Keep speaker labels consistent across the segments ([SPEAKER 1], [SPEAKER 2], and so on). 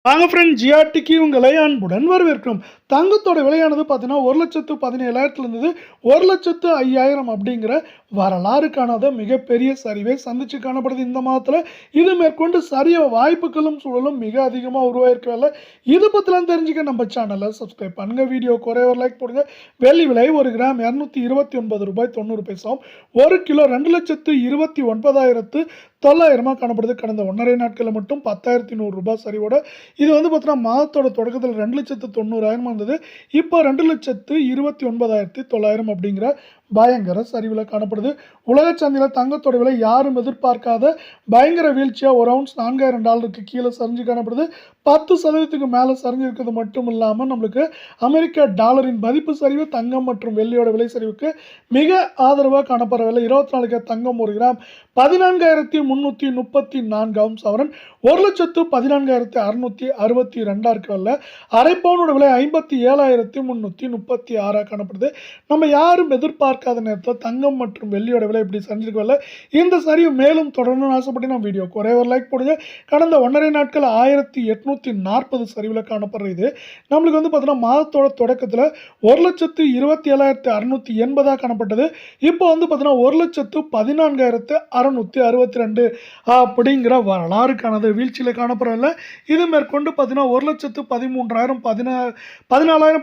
[SPEAKER 1] வாங்க ஃப்ரெண்ட் ஜிஆர்டிக்கு உங்களை அன்புடன் வரவேற்கிறோம். தங்கத்தோட விலையானது பார்த்தீங்கன்னா 1,17,000 இருந்தது 1,05,000 அப்படிங்கிற வரலாறு காணாத மிகப்பெரிய சரிவை சந்திச்சு காணப்படுது இந்த மாதத்தில். இது மேற்கொண்டு சரிய வாய்ப்புகளும் சூழலும் மிக அதிகமாக உருவாயிருக்கல. இது பற்றிலாம் தெரிஞ்சுக்க நம்ம சேனலை சப்ஸ்கிரைப் பண்ணுங்க, வீடியோ குறைய ஒரு லைக் போடுங்க. வெள்ளி விலை ஒரு கிராம் 229 ரூபாய் 90 பைசாவும், ஒரு கிலோ 2,29,900 காணப்படுது. கடந்த 1.5 நாட்களில் மட்டும் 10,100 ரூபாய் சரிவோட இது வந்து பார்த்தீங்கன்னா மாதத்தோட தொடக்கத்தில் 2,90,000 இருந்தது. இப்போ 2,29,900 அப்படிங்கிற பயங்கர சரிவில் காணப்படுது. உலக சந்தையில் தங்கத்தோட விலை யாரும் எதிர்பார்க்காத பயங்கர வீழ்ச்சியாக ஒரு அவுன்ஸ் $4,000 கீழே சரிஞ்சு காணப்படுது. 10% மேலே சரிஞ்சிருக்கிறது மட்டும் இல்லாமல் நம்மளுக்கு அமெரிக்க டாலரின் மதிப்பு சரிவு தங்கம் மற்றும் வெள்ளியோட விலை சரிவுக்கு மிக ஆதரவாக காணப்படவில்லை. 24 தங்கம் ஒரு கிராம் 14,334 அவுன்ஸ் சவரன் 1,14,662 இருக்கல. அரை பவுனோட விலை 57,336 காணப்படுது. நம்ம யாரும் எதிர்பார்க்காத நேரத்தில் தங்கம் மற்றும் வெள்ளியோட விலை இப்படி சரிஞ்சிருக்கல. இந்த சரிவு மேலும் தொடரணும்னு ஆசைப்பட்டு நம்ம வீடியோ ஒரே ஒரு லைக் போடுங்க. கடந்த 1.5 நாட்கள் 1,840 சரிவில் காணப்படுறது. நம்மளுக்கு வந்து பார்த்தீங்கன்னா மாதத்தோட தொடக்கத்தில் 1,27,680 காணப்பட்டது. இப்போ வந்து பார்த்தீங்கன்னா 1,14,662 அப்படிங்கிற வரலாறு காணது வீழ்ச்சியில் காணப்படவில்லை. இது மேற்கொண்டு பார்த்தீங்கன்னா 1,13,000 14,000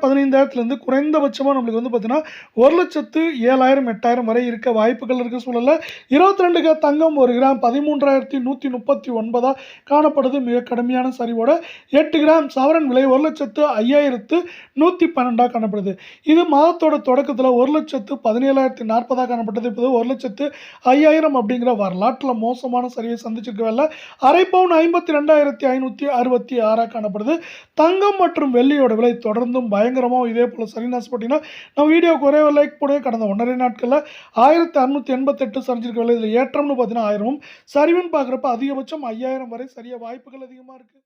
[SPEAKER 1] 15,000 குறைந்தபட்சமாக நம்மளுக்கு வந்து பார்த்தீங்கன்னா 1,07,000 8,000 வரை இருக்க வாய்ப்புகள் இருக்க சூழல்ல 22 தங்கம் ஒரு கிராம் 13,139 காணப்படுது. மிக கடுமையான சரிவோட 8 கிராம் சவரன் விலை 1,05,112 காணப்படுது. இது மாதத்தோட தொடக்கத்தில் 1,17,040 காணப்பட்டது. இப்போது 1,05,000 அப்படிங்கிற வரலாற்றில் மோசமான சரிவை சந்திச்சிருக்கவில்லை. அரை பவுன் 52,566 காணப்படுது. தங்கம் மற்றும் வெள்ளியோட விலை தொடர்ந்தும் பயங்கரமாக இதே போல சரி ஆசைப்பட்டீங்கன்னா நம்ம வீடியோக்கு ஒரே ஒரு லைக் போடுங்க. கடந்த 1.5 நாட்களில் 1,688 சரிஞ்சிருக்கவில்லை. இதில் ஏற்றம்னு பார்த்தீங்கன்னா 1000, சரிவுன்னு பார்க்குறப்ப அதிகபட்சம் 5,000 வரை சரிய வாய்ப்புகள் அதிகமாக இருக்குது.